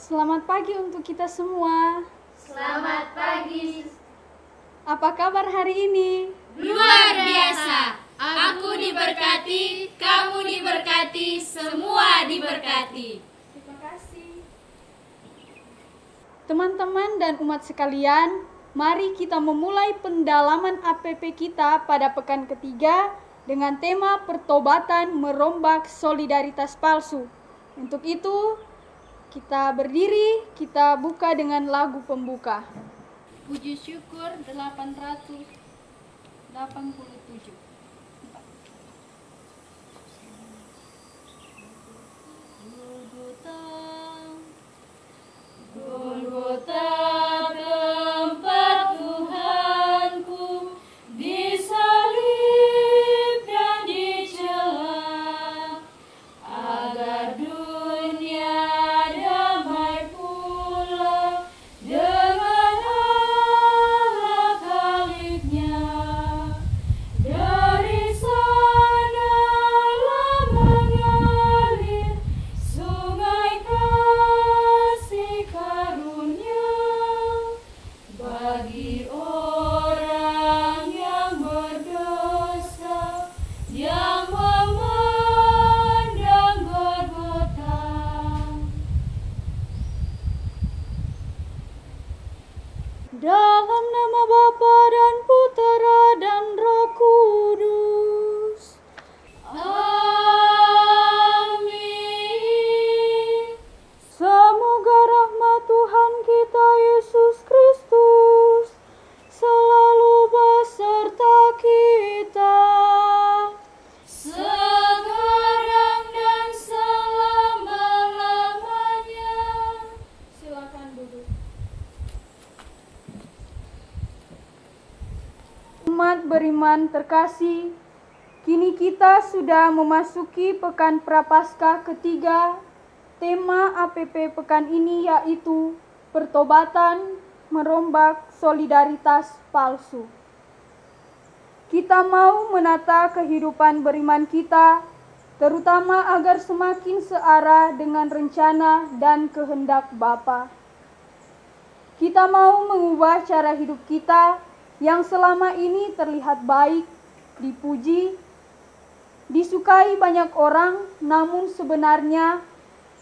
Selamat pagi untuk kita semua. Selamat pagi. Apa kabar hari ini? Luar biasa. Aku diberkati, kamu diberkati, semua diberkati. Terima kasih. Teman-teman dan umat sekalian, mari kita memulai pendalaman APP kita pada pekan ketiga dengan tema pertobatan merombak solidaritas palsu. Untuk itu, kita berdiri, kita buka dengan lagu pembuka. Puji syukur 887. Golgota tempat Tuhanku disalib dan dicela agar dunia damai pula dengan Allah Khalifnya. Dari sanalah mengalir sungai kasih karunia bagi orang yang berdosa yang memandang Golgota. Dalam nama Bapa dan Putera dan Roh Kudus. Amin. Semoga rahmat Tuhan kita Yesus Kristus selalu beserta kita. Sekarang dan selama-lamanya. Silakan duduk. Umat beriman terkasih, kini kita sudah memasuki pekan Prapaskah ketiga. Tema APP pekan ini yaitu pertobatan merombak solidaritas palsu. Kita mau menata kehidupan beriman kita, terutama agar semakin searah dengan rencana dan kehendak Bapa. Kita mau mengubah cara hidup kita yang selama ini terlihat baik, dipuji, disukai banyak orang, namun sebenarnya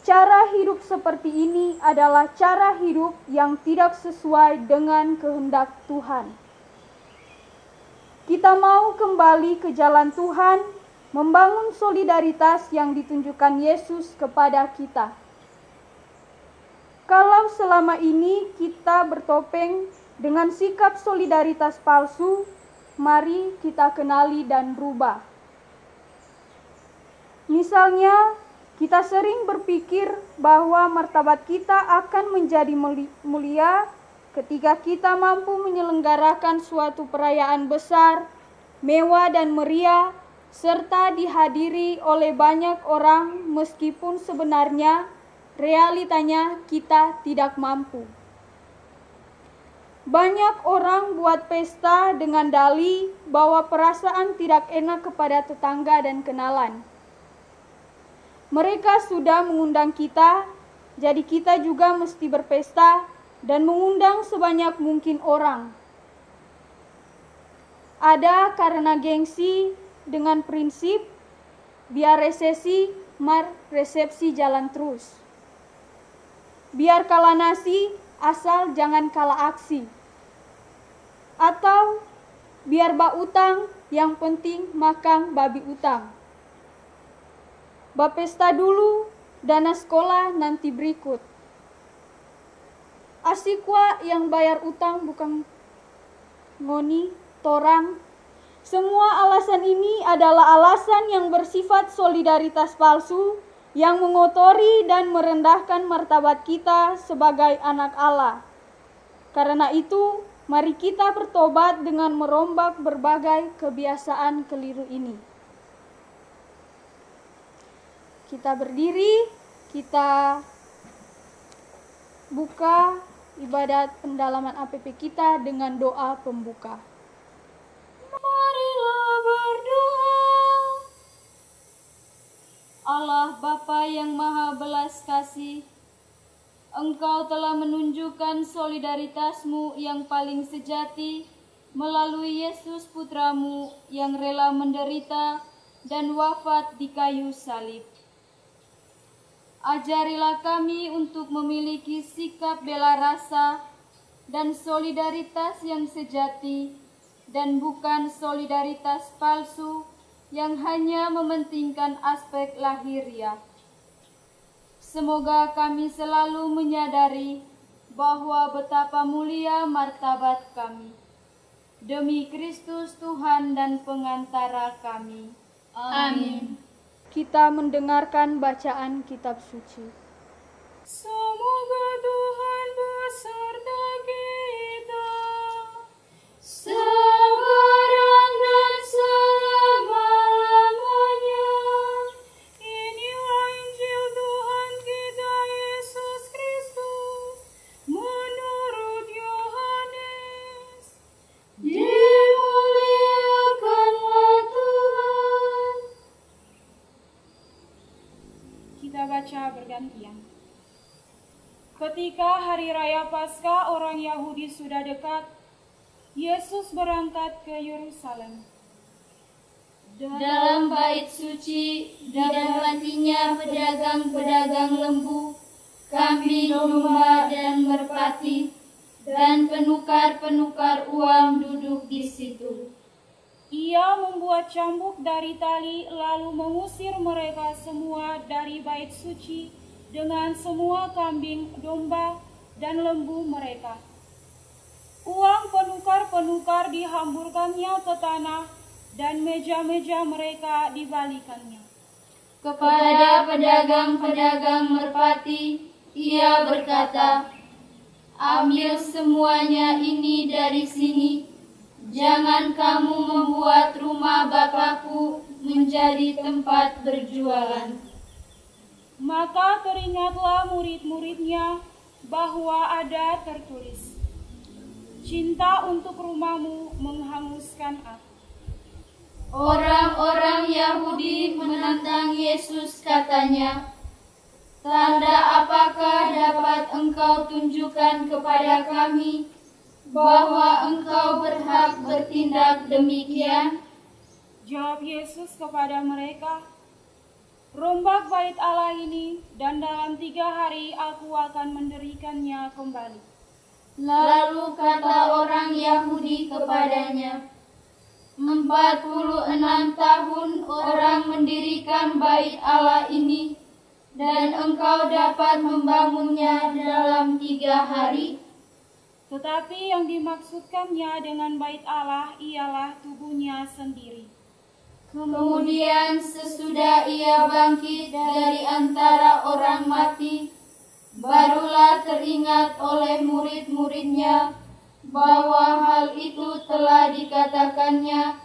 cara hidup seperti ini adalah cara hidup yang tidak sesuai dengan kehendak Tuhan. Kita mau kembali ke jalan Tuhan, membangun solidaritas yang ditunjukkan Yesus kepada kita. Kalau selama ini kita bertopeng dengan sikap solidaritas palsu, mari kita kenali dan rubah. Misalnya, kita sering berpikir bahwa martabat kita akan menjadi mulia ketika kita mampu menyelenggarakan suatu perayaan besar, mewah dan meriah, serta dihadiri oleh banyak orang meskipun sebenarnya realitanya kita tidak mampu. Banyak orang buat pesta dengan dalih bahwa perasaan tidak enak kepada tetangga dan kenalan. Mereka sudah mengundang kita, jadi kita juga mesti berpesta dan mengundang sebanyak mungkin orang. Ada karena gengsi dengan prinsip, biar resesi, mar resepsi jalan terus. Biar kalah nasi, asal jangan kalah aksi. Atau biar bak utang, yang penting makan babi utang. Bapesta dulu, dana sekolah nanti berikut. Asikwa yang bayar utang bukan ngoni, torang. Semua alasan ini adalah alasan yang bersifat solidaritas palsu yang mengotori dan merendahkan martabat kita sebagai anak Allah. Karena itu, mari kita bertobat dengan merombak berbagai kebiasaan keliru ini. Kita berdiri, kita buka ibadat pendalaman APP kita dengan doa pembuka. Marilah berdoa. Allah Bapa yang Maha Belas Kasih, Engkau telah menunjukkan solidaritas-Mu yang paling sejati melalui Yesus Putra-Mu yang rela menderita dan wafat di kayu salib. Ajarilah kami untuk memiliki sikap bela rasa dan solidaritas yang sejati, dan bukan solidaritas palsu yang hanya mementingkan aspek lahiriah. Semoga kami selalu menyadari bahwa betapa mulia martabat kami. Demi Kristus Tuhan dan pengantara kami. Amin. Kita mendengarkan bacaan kitab suci. Semoga Tuhan beserta kita sekarang dan selama-lamanya. Inilah Injil Tuhan kita Yesus Kristus menurut Yohanes. Dimuliakanlah Tuhan. Kita baca bergantian. Ketika hari raya Paskah orang Yahudi sudah dekat, Yesus berangkat ke Yerusalem. Dalam bait suci didapatinya pedagang-pedagang lembu, kambing, domba, dan merpati, dan penukar-penukar uang duduk di situ. Ia membuat cambuk dari tali lalu mengusir mereka semua dari bait suci dengan semua kambing, domba, dan lembu mereka. Uang penukar-penukar dihamburkannya ke tanah dan meja-meja mereka dibalikannya. Kepada pedagang-pedagang merpati, ia berkata, "Ambil semuanya ini dari sini. Jangan kamu membuat rumah Bapakku menjadi tempat berjualan." Maka teringatlah murid-muridnya bahwa ada tertulis, "Cinta untuk rumahmu menghanguskan aku." Orang-orang Yahudi menantang Yesus, katanya, "Tanda apakah dapat engkau tunjukkan kepada kami bahwa engkau berhak bertindak demikian?" Jawab Yesus kepada mereka, "Rombak bait Allah ini, dan dalam 3 hari aku akan mendirikannya kembali." Lalu kata orang Yahudi kepadanya, 46 tahun orang mendirikan bait Allah ini, dan engkau dapat membangunnya dalam 3 hari? Tetapi yang dimaksudkannya dengan bait Allah ialah tubuhnya sendiri. Kemudian sesudah ia bangkit dari antara orang mati, barulah teringat oleh murid-muridnya bahwa hal itu telah dikatakannya,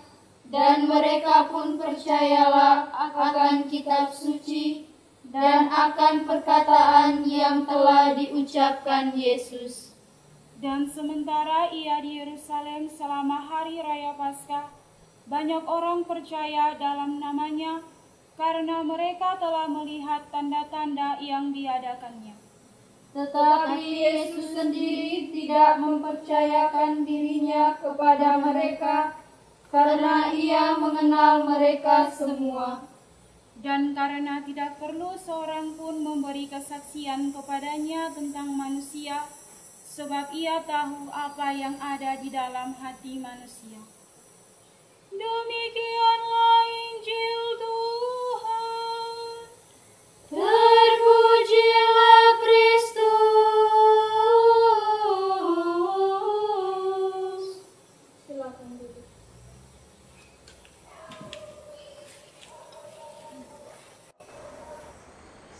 dan mereka pun percayalah akan kitab suci dan akan perkataan yang telah diucapkan Yesus. Dan sementara ia di Yerusalem selama hari raya Paskah, banyak orang percaya dalam namanya karena mereka telah melihat tanda-tanda yang diadakannya. Tetapi Yesus sendiri tidak mempercayakan dirinya kepada mereka karena ia mengenal mereka semua. Dan karena tidak perlu seorang pun memberi kesaksian kepadanya tentang manusia, sebab ia tahu apa yang ada di dalam hati manusia. Demikianlah Injil Tuhan. Terpujilah Kristus. Silakan duduk.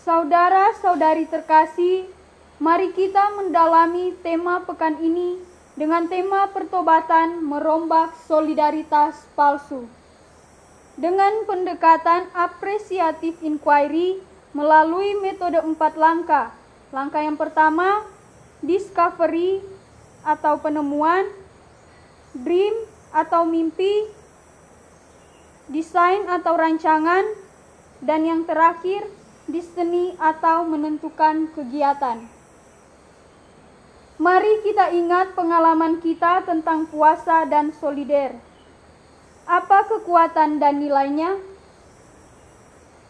Saudara-saudari terkasih, mari kita mendalami tema pekan ini dengan tema pertobatan merombak solidaritas palsu. Dengan pendekatan apresiatif inquiry melalui metode 4 langkah. Langkah yang pertama, discovery atau penemuan, dream atau mimpi, desain atau rancangan, dan yang terakhir, destiny atau menentukan kegiatan. Mari kita ingat pengalaman kita tentang puasa dan solider. Apa kekuatan dan nilainya?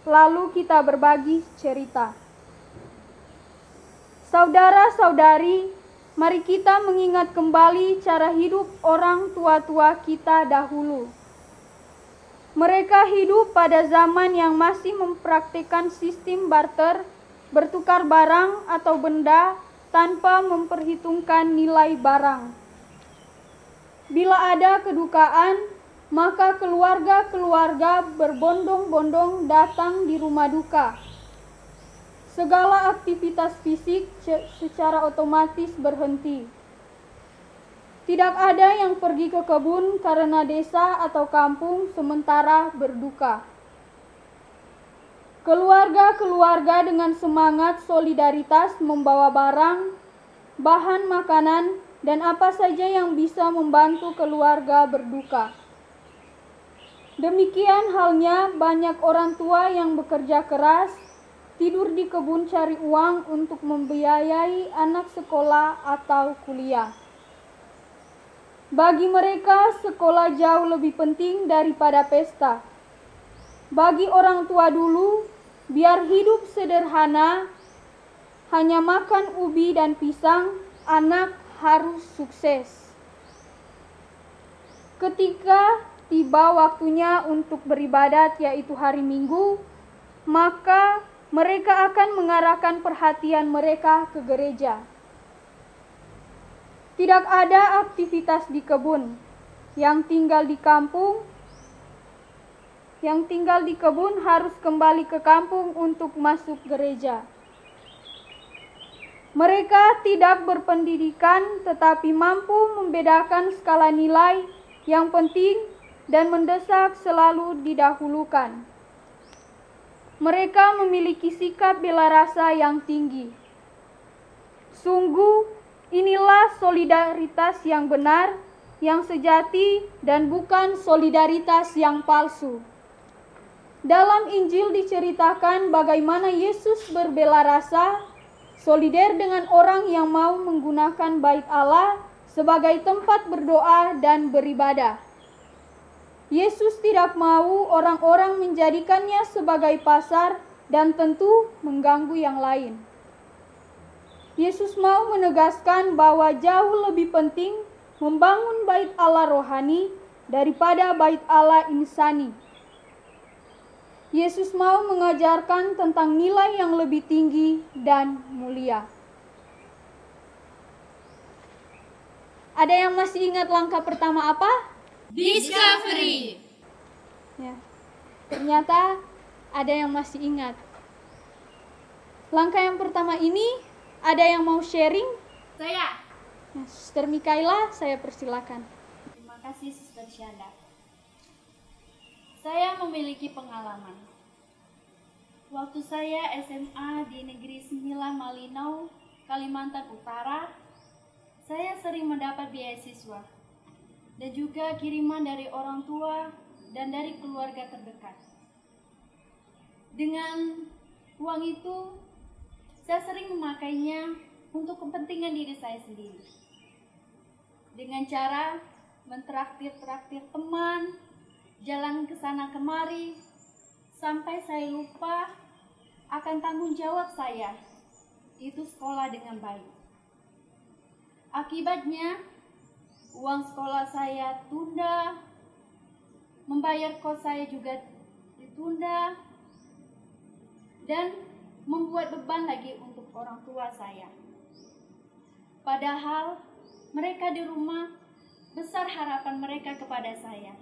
Lalu kita berbagi cerita. Saudara-saudari, mari kita mengingat kembali cara hidup orang tua-tua kita dahulu. Mereka hidup pada zaman yang masih mempraktikkan sistem barter, bertukar barang atau benda tanpa memperhitungkan nilai barang. Bila ada kedukaan, maka keluarga-keluarga berbondong-bondong datang di rumah duka. Segala aktivitas fisik secara otomatis berhenti. Tidak ada yang pergi ke kebun karena desa atau kampung sementara berduka. Keluarga-keluarga dengan semangat solidaritas membawa barang, bahan makanan, dan apa saja yang bisa membantu keluarga berduka. Demikian halnya banyak orang tua yang bekerja keras, tidur di kebun cari uang untuk membiayai anak sekolah atau kuliah. Bagi mereka, sekolah jauh lebih penting daripada pesta. Bagi orang tua dulu, biar hidup sederhana, hanya makan ubi dan pisang, anak harus sukses. Ketika tiba waktunya untuk beribadat, yaitu hari Minggu, maka mereka akan mengarahkan perhatian mereka ke gereja. Tidak ada aktivitas di kebun. Yang tinggal di kebun harus kembali ke kampung untuk masuk gereja. Mereka tidak berpendidikan tetapi mampu membedakan skala nilai yang penting dan mendesak selalu didahulukan. Mereka memiliki sikap bela rasa yang tinggi. Sungguh, inilah solidaritas yang benar, yang sejati, dan bukan solidaritas yang palsu. Dalam Injil diceritakan bagaimana Yesus berbela rasa, solider dengan orang yang mau menggunakan bait Allah sebagai tempat berdoa dan beribadah. Yesus tidak mau orang-orang menjadikannya sebagai pasar dan tentu mengganggu yang lain. Yesus mau menegaskan bahwa jauh lebih penting membangun bait Allah rohani daripada bait Allah insani. Yesus mau mengajarkan tentang nilai yang lebih tinggi dan mulia. Ada yang masih ingat langkah pertama apa? Discovery. Ya, ternyata ada yang masih ingat. Langkah yang pertama ini, ada yang mau sharing? Saya. Nah, Sister Mikaela, saya persilakan. Terima kasih Sister Syanda. Saya memiliki pengalaman. Waktu saya SMA di Negeri 9 Malinau, Kalimantan Utara, saya sering mendapat beasiswa dan juga kiriman dari orang tua dan dari keluarga terdekat. Dengan uang itu, saya sering memakainya untuk kepentingan diri saya sendiri. Dengan cara mentraktir-traktir teman, jalan ke sana kemari, sampai saya lupa akan tanggung jawab saya, itu sekolah dengan baik. Akibatnya, uang sekolah saya tunda, membayar kos saya juga ditunda, dan membuat beban lagi untuk orang tua saya. Padahal mereka di rumah besar harapan mereka kepada saya.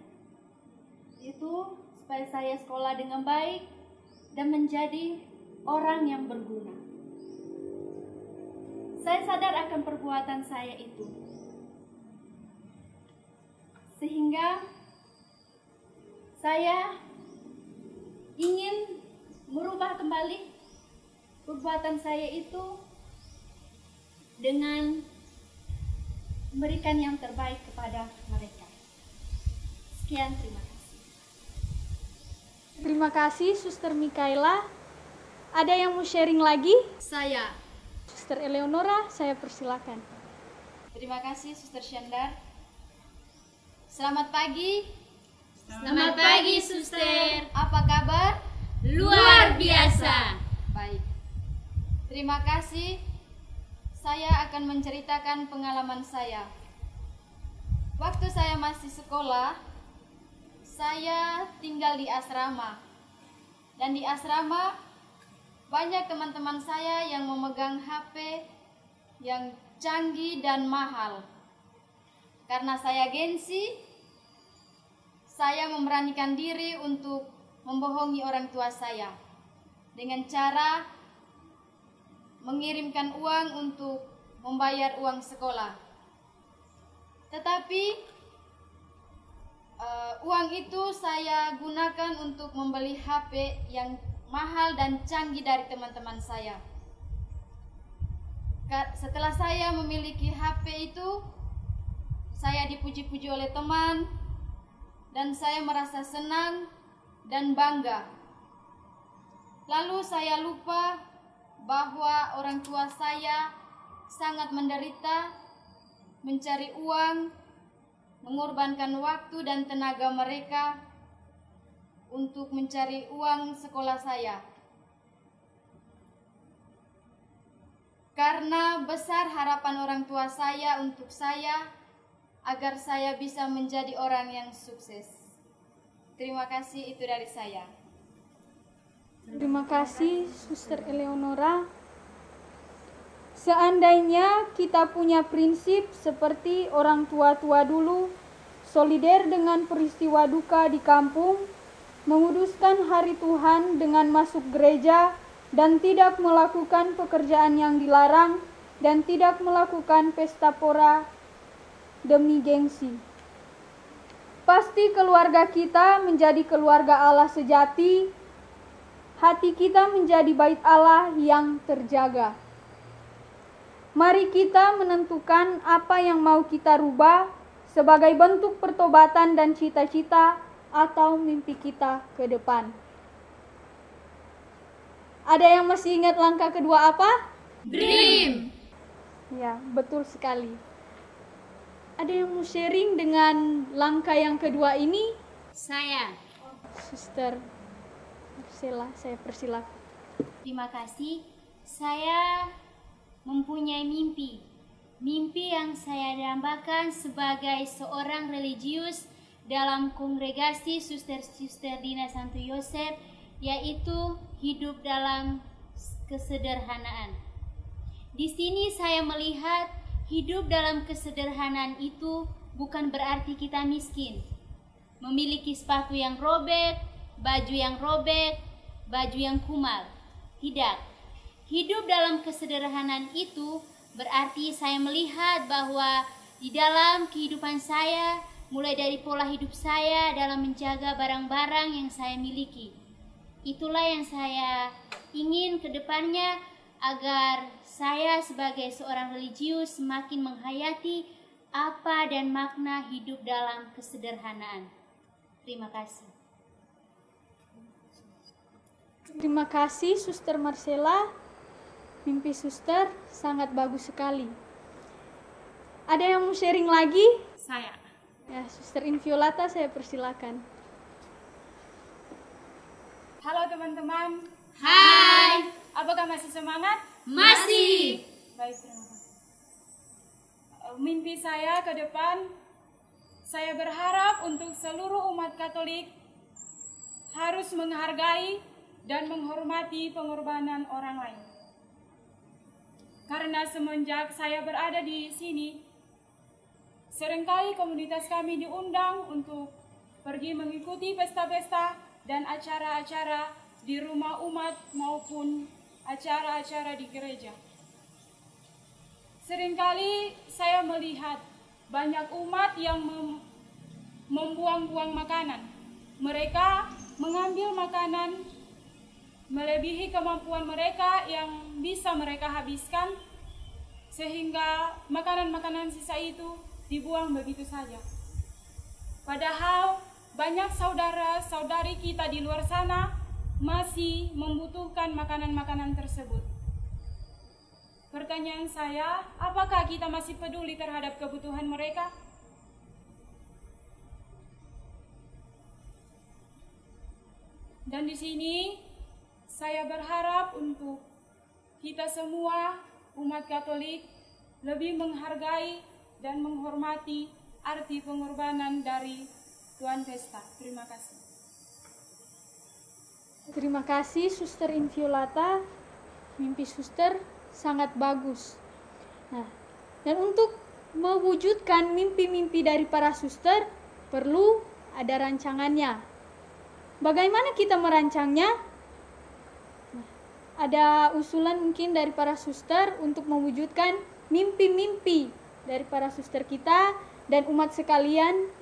Itu supaya saya sekolah dengan baik dan menjadi orang yang berguna. Saya sadar akan perbuatan saya itu. Sehingga saya ingin merubah kembali perbuatan saya itu dengan memberikan yang terbaik kepada mereka. Sekian, terima kasih. Terima kasih Suster Mikaela. Ada yang mau sharing lagi? Saya. Suster Eleonora, saya persilakan. Terima kasih Suster Syandar. Selamat pagi. Selamat pagi, Suster. Apa kabar? Luar biasa. Baik. Terima kasih. Saya akan menceritakan pengalaman saya. Waktu saya masih sekolah, saya tinggal di asrama. Dan di asrama banyak teman-teman saya yang memegang HP yang canggih dan mahal. Karena saya gengsi, saya memberanikan diri untuk membohongi orang tua saya dengan cara mengirimkan uang untuk membayar uang sekolah. Tetapi uang itu saya gunakan untuk membeli HP yang mahal dan canggih dari teman-teman saya. Setelah saya memiliki HP itu, saya dipuji-puji oleh teman, dan saya merasa senang dan bangga. Lalu saya lupa bahwa orang tua saya sangat menderita mencari uang, mengorbankan waktu dan tenaga mereka untuk mencari uang sekolah saya. Karena besar harapan orang tua saya untuk saya, agar saya bisa menjadi orang yang sukses. Terima kasih, itu dari saya. Terima kasih, Suster Eleonora. Seandainya kita punya prinsip seperti orang tua-tua dulu, solider dengan peristiwa duka di kampung, menguduskan hari Tuhan dengan masuk gereja, dan tidak melakukan pekerjaan yang dilarang, dan tidak melakukan pesta pora demi gengsi. Pasti keluarga kita menjadi keluarga Allah sejati, hati kita menjadi bait Allah yang terjaga. Mari kita menentukan apa yang mau kita rubah sebagai bentuk pertobatan dan cita-cita atau mimpi kita ke depan. Ada yang masih ingat langkah kedua apa? Dream. Ya, betul sekali. Ada yang mau sharing dengan langkah yang kedua ini? Saya. Suster Marcella, saya persilakan. Terima kasih. Saya mempunyai mimpi. Mimpi yang saya dambakan sebagai seorang religius dalam kongregasi Suster-Suster Dina Santo Yosef, yaitu hidup dalam kesederhanaan. Di sini saya melihat hidup dalam kesederhanaan itu bukan berarti kita miskin, memiliki sepatu yang robek, baju yang robek, baju yang kumal. Tidak. Hidup dalam kesederhanaan itu berarti saya melihat bahwa di dalam kehidupan saya, mulai dari pola hidup saya dalam menjaga barang-barang yang saya miliki. Itulah yang saya ingin ke depannya, agar saya sebagai seorang religius semakin menghayati apa dan makna hidup dalam kesederhanaan. Terima kasih. Terima kasih Suster Marcella. Mimpi Suster sangat bagus sekali. Ada yang mau sharing lagi? Saya. Ya, Suster Inviolata, saya persilakan. Halo teman-teman. Hai. Apakah masih semangat? Masih. Baik, terima kasih. Mimpi saya ke depan, saya berharap untuk seluruh umat Katolik harus menghargai dan menghormati pengorbanan orang lain. Karena semenjak saya berada di sini, seringkali komunitas kami diundang untuk pergi mengikuti pesta-pesta dan acara-acara di rumah umat maupun acara-acara di gereja. Seringkali saya melihat banyak umat yang membuang-buang makanan. Mereka mengambil makanan melebihi kemampuan mereka yang bisa mereka habiskan, sehingga makanan-makanan sisa itu dibuang begitu saja. Padahal banyak saudara-saudari kita di luar sana masih membutuhkan makanan-makanan tersebut. Pertanyaan saya, apakah kita masih peduli terhadap kebutuhan mereka? Dan di sini saya berharap untuk kita semua umat Katolik lebih menghargai dan menghormati arti pengorbanan dari Tuan Pesta. Terima kasih. Terima kasih Suster Inviolata. Mimpi Suster sangat bagus. Nah, dan untuk mewujudkan mimpi-mimpi dari para suster perlu ada rancangannya. Bagaimana kita merancangnya? Nah, ada usulan mungkin dari para suster untuk mewujudkan mimpi-mimpi dari para suster kita dan umat sekalian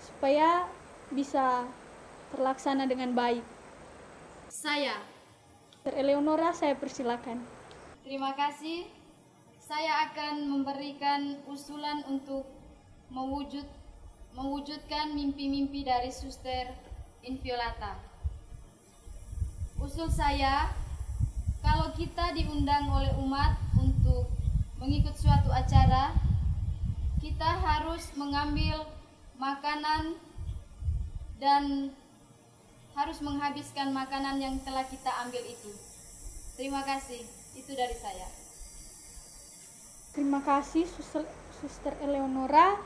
supaya bisa terlaksana dengan baik. Saya. Suster Eleonora, saya persilakan. Terima kasih. Saya akan memberikan usulan untuk mewujudkan mimpi-mimpi dari Suster Inviolata. Usul saya, kalau kita diundang oleh umat untuk mengikut suatu acara, kita harus mengambil makanan dan harus menghabiskan makanan yang telah kita ambil itu. Terima kasih, itu dari saya. Terima kasih Suster Eleonora.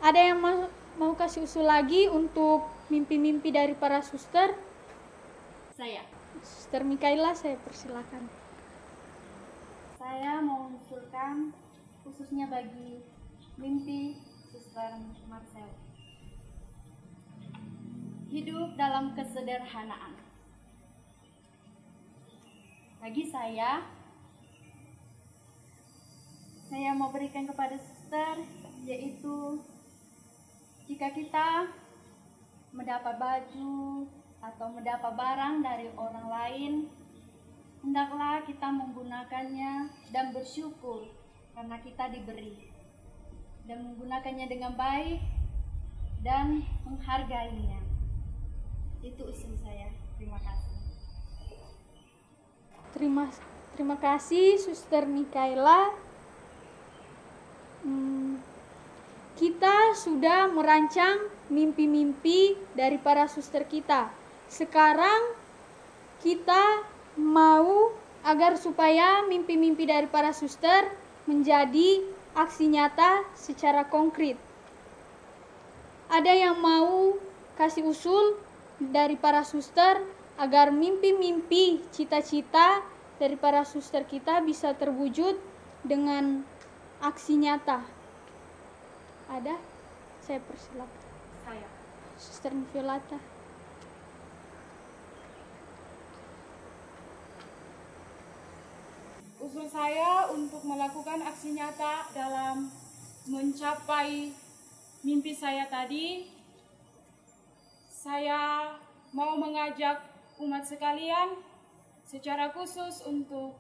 Ada yang mau kasih usul lagi untuk mimpi-mimpi dari para suster? Saya. Suster Mikaela, saya persilakan. Saya mau mengusulkan khususnya bagi mimpi Suster Marcel. Hidup dalam kesederhanaan. Bagi saya mau berikan kepada suster, yaitu jika kita mendapat baju atau mendapat barang dari orang lain, hendaklah kita menggunakannya dan bersyukur karena kita diberi, dan menggunakannya dengan baik dan menghargainya. Itu usul saya. Terima kasih. Terima kasih Suster Mikaela. Kita sudah merancang mimpi-mimpi dari para suster kita. Sekarang kita mau agar supaya mimpi-mimpi dari para suster menjadi aksi nyata secara konkret. Ada yang mau kasih usul dari para suster agar mimpi-mimpi, cita-cita dari para suster kita bisa terwujud dengan aksi nyata? Ada? Saya persilakan. Saya. Suster Inviolata. Usul saya untuk melakukan aksi nyata dalam mencapai mimpi saya tadi, saya mau mengajak umat sekalian secara khusus untuk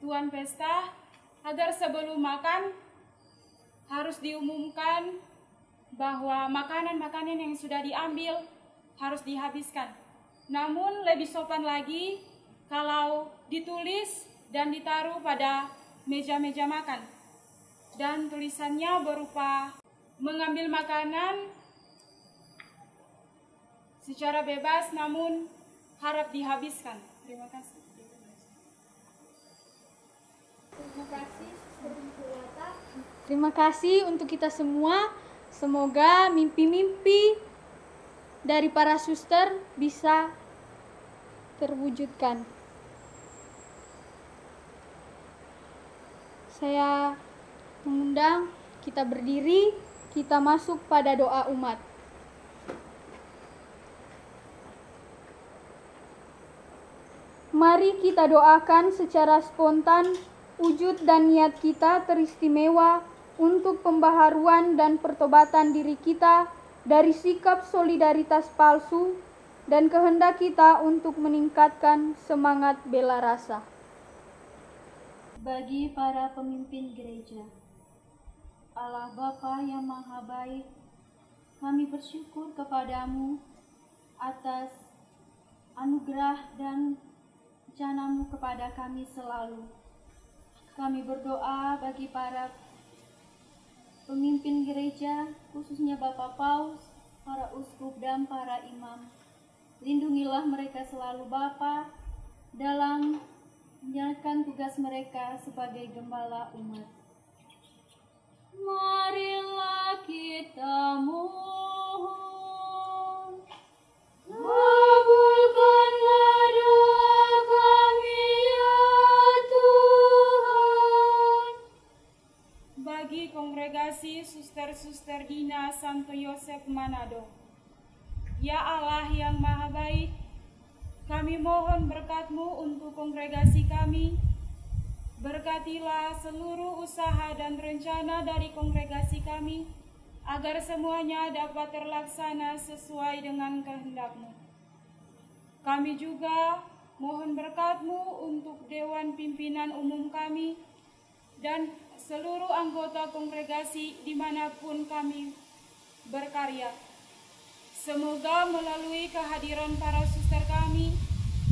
Tuan Pesta agar sebelum makan harus diumumkan bahwa makanan-makanan yang sudah diambil harus dihabiskan. Namun lebih sopan lagi kalau ditulis dan ditaruh pada meja-meja makan. Dan tulisannya berupa mengambil makanan secara bebas namun harap dihabiskan. Terima kasih. Terima kasih untuk kita semua. Semoga mimpi-mimpi dari para suster bisa terwujudkan. Saya mengundang kita berdiri, kita masuk pada doa umat. Mari kita doakan secara spontan wujud dan niat kita teristimewa untuk pembaharuan dan pertobatan diri kita dari sikap solidaritas palsu dan kehendak kita untuk meningkatkan semangat bela rasa. Bagi para pemimpin gereja, Allah Bapa yang Maha Baik, kami bersyukur kepadamu atas anugerah dan rencanamu kepada kami selalu. Kami berdoa bagi para pemimpin gereja, khususnya Bapak Paus, para uskup dan para imam. Lindungilah mereka selalu Bapa dalam menjalankan tugas mereka sebagai gembala umat. Marilah kita mohon, kabulkanlah doa kami ya Tuhan. Bagi kongregasi Suster-Suster Dina Santo Yosef Manado, ya Allah yang Maha Baik, kami mohon berkat-Mu untuk kongregasi kami. Berkatilah seluruh usaha dan rencana dari kongregasi kami, agar semuanya dapat terlaksana sesuai dengan kehendak-Mu. Kami juga mohon berkat-Mu untuk Dewan Pimpinan Umum kami dan seluruh anggota kongregasi dimanapun kami berkarya. Semoga melalui kehadiran para suster kami,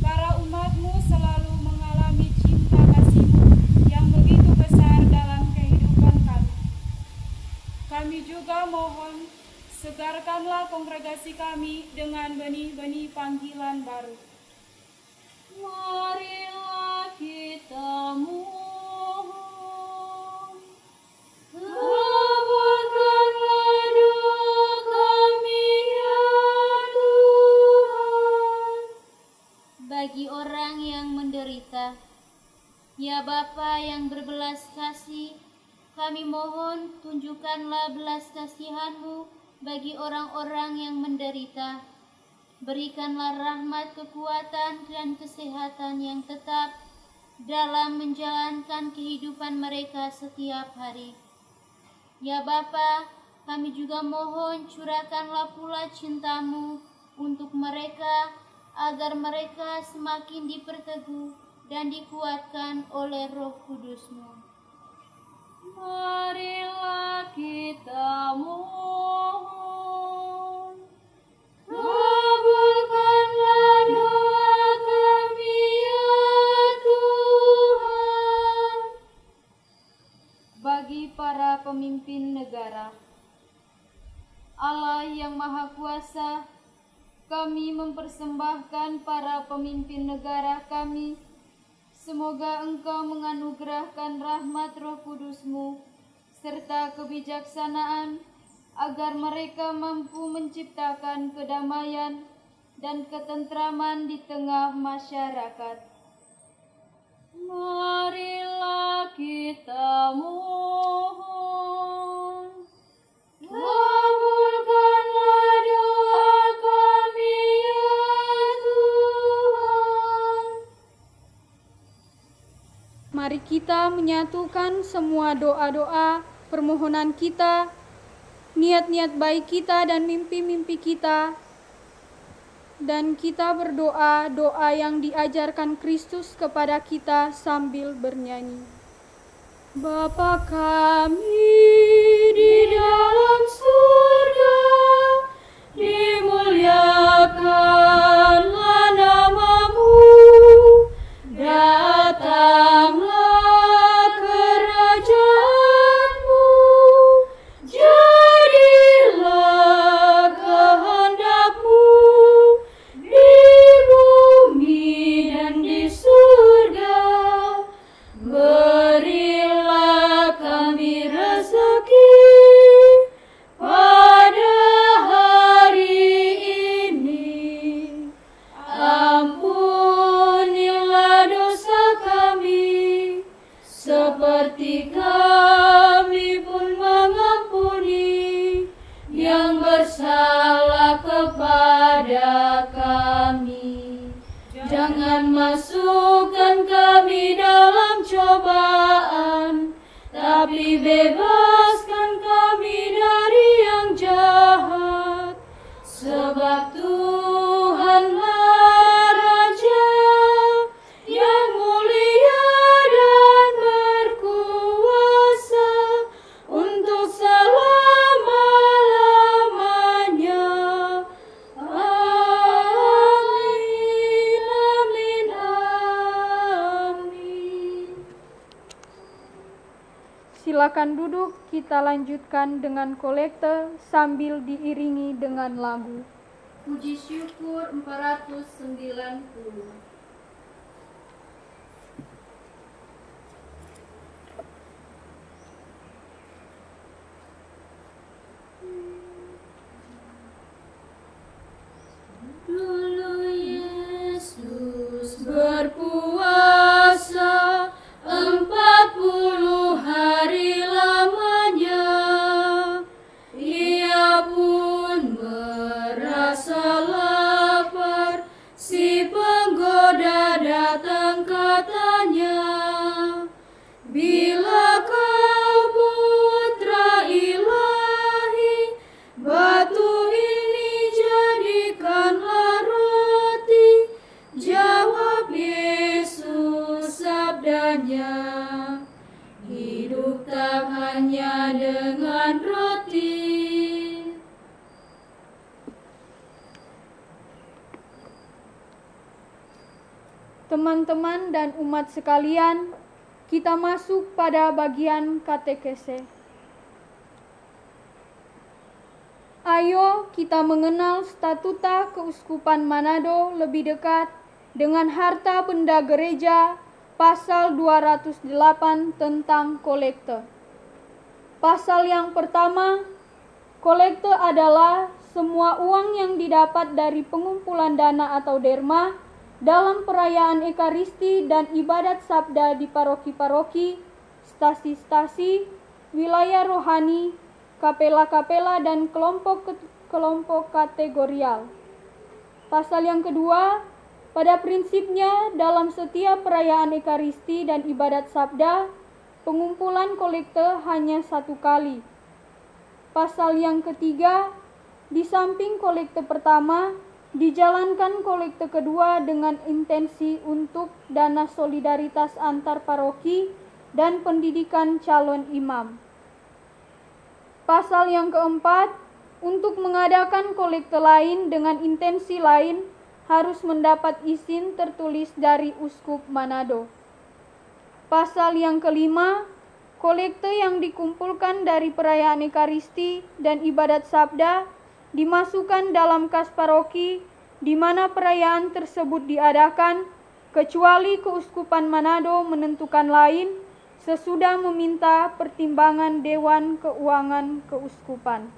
para umat-Mu selalu mengalami cinta kasih-Mu yang begitu besar dalam kehidupan kami. Kami juga mohon segarkanlah kongregasi kami dengan benih-benih panggilan baru. Marilah kita mohon, kabulkanlah doa kami ya Tuhan. Bagi orang yang menderita, ya Bapa yang berbelas kasih, kami mohon tunjukkanlah belas kasihan-Mu bagi orang-orang yang menderita. Berikanlah rahmat, kekuatan, dan kesehatan yang tetap dalam menjalankan kehidupan mereka setiap hari. Ya Bapa, kami juga mohon curahkanlah pula cinta-Mu untuk mereka, agar mereka semakin diperteguh dan dikuatkan oleh Roh Kudus-Mu. Marilah kita mohon, kabulkanlah doa kami ya Tuhan. Bagi para pemimpin negara, Allah yang Maha Kuasa, kami mempersembahkan para pemimpin negara kami. Semoga Engkau menganugerahkan rahmat Roh Kudus-Mu serta kebijaksanaan, agar mereka mampu menciptakan kedamaian dan ketentraman di tengah masyarakat. Marilah kita mohon, kabulkanlah doa kami ya Tuhan. Mari kita menyatukan semua doa-doa, permohonan kita, niat-niat baik kita dan mimpi-mimpi kita. Dan kita berdoa doa yang diajarkan Kristus kepada kita sambil bernyanyi. Bapa kami di dalam surga, dimuliakanlah nama-Mu, datanglah kerajaan-Mu, jadilah kehendak-Mu di bumi dan di surga. Berilah kami rezeki pada hari ini. Ampunilah dosa kami, seperti kami pun mengampuni yang bersalah kepada kami. Jangan masukkan kami dalam cobaan, tapi bebaskan kami dari yang jahat. Sebab Tuhanlah Raja yang mulia dan berkuasa untuk selama-lamanya. Amin, amin, amin. silakan duduk, kita lanjutkan dengan kolekte sambil diiringi dengan lagu. Puji syukur 490. Dulu Yesus berpuasa 40 hari lamanya. Ia pun merasa lapar, si penggoda datang katanya, bila kau putra ilahi, batu ini jadikanlah roti. Jawab Yesus sabdanya, hidup tak hanya dengan roti. Teman-teman dan umat sekalian, kita masuk pada bagian katekese. Ayo kita mengenal statuta Keuskupan Manado lebih dekat dengan harta benda gereja pasal 208 tentang kolekte. Pasal yang pertama, kolekte adalah semua uang yang didapat dari pengumpulan dana atau derma dalam perayaan Ekaristi dan ibadat sabda di paroki-paroki, stasi-stasi, wilayah rohani, kapela-kapela, dan kelompok kategorial. Pasal yang kedua, pada prinsipnya dalam setiap perayaan Ekaristi dan ibadat sabda, pengumpulan kolekte hanya satu kali. Pasal yang ketiga, di samping kolekte pertama, dijalankan kolekte kedua dengan intensi untuk dana solidaritas antar paroki dan pendidikan calon imam. Pasal yang keempat, untuk mengadakan kolekte lain dengan intensi lain harus mendapat izin tertulis dari Uskup Manado. Pasal yang kelima, kolekte yang dikumpulkan dari perayaan Ekaristi dan ibadat sabda dimasukkan dalam kas paroki di mana perayaan tersebut diadakan, kecuali Keuskupan Manado menentukan lain sesudah meminta pertimbangan Dewan Keuangan Keuskupan.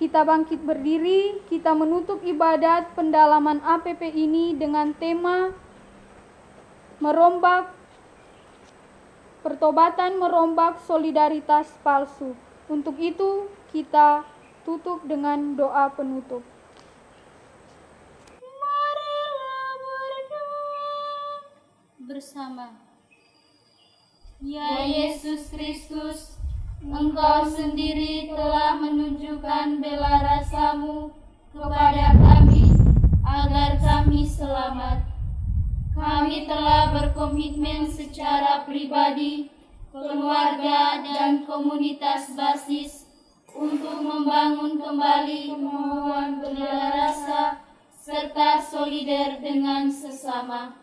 Kita bangkit berdiri, kita menutup ibadat pendalaman APP ini dengan tema Pertobatan merombak solidaritas palsu. Untuk itu, kita tutup dengan doa penutup. Marilah berdoa bersama. Ya Yesus Kristus, Engkau sendiri telah menunjukkan bela rasamu kepada kami agar kami selamat. Kami telah berkomitmen secara pribadi, keluarga, dan komunitas basis untuk membangun kembali kemauan bela rasa serta solider dengan sesama.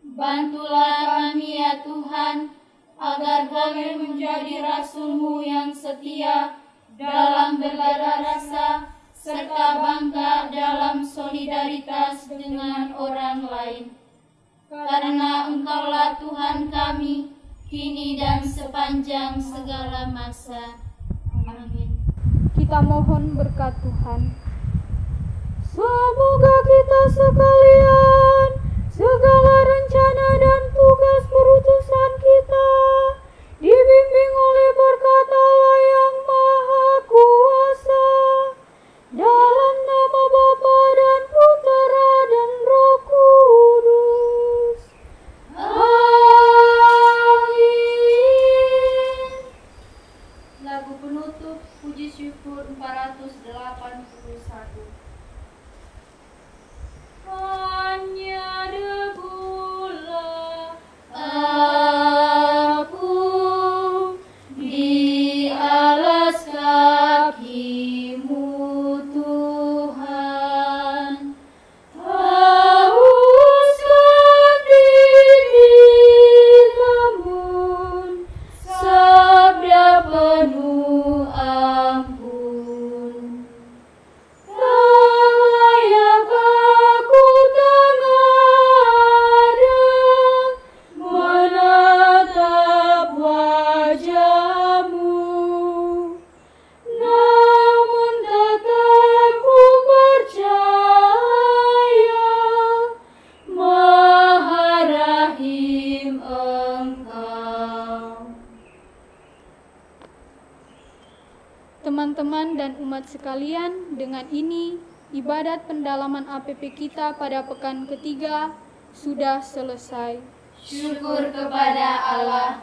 Bantulah kami ya Tuhan, agar kami menjadi rasul-Mu yang setia dalam bela rasa serta bangga dalam solidaritas dengan orang lain. Karena Engkaulah Tuhan kami, kini dan sepanjang segala masa. Amin. Kita mohon berkat Tuhan. Semoga kita sekalian, segala rencana dan tugas perutusan kita, dibimbing oleh berkat Allah yang Maha Kuasa, dalam nama Bapa dan Putera dan Roh Kudus. Amin. Lagu penutup Puji Syukur 481. Hanya debulah aku di alas kaki-Mu Tuhan. Haus teman-teman dan umat sekalian, dengan ini ibadat pendalaman APP kita pada pekan ketiga sudah selesai. Syukur kepada Allah.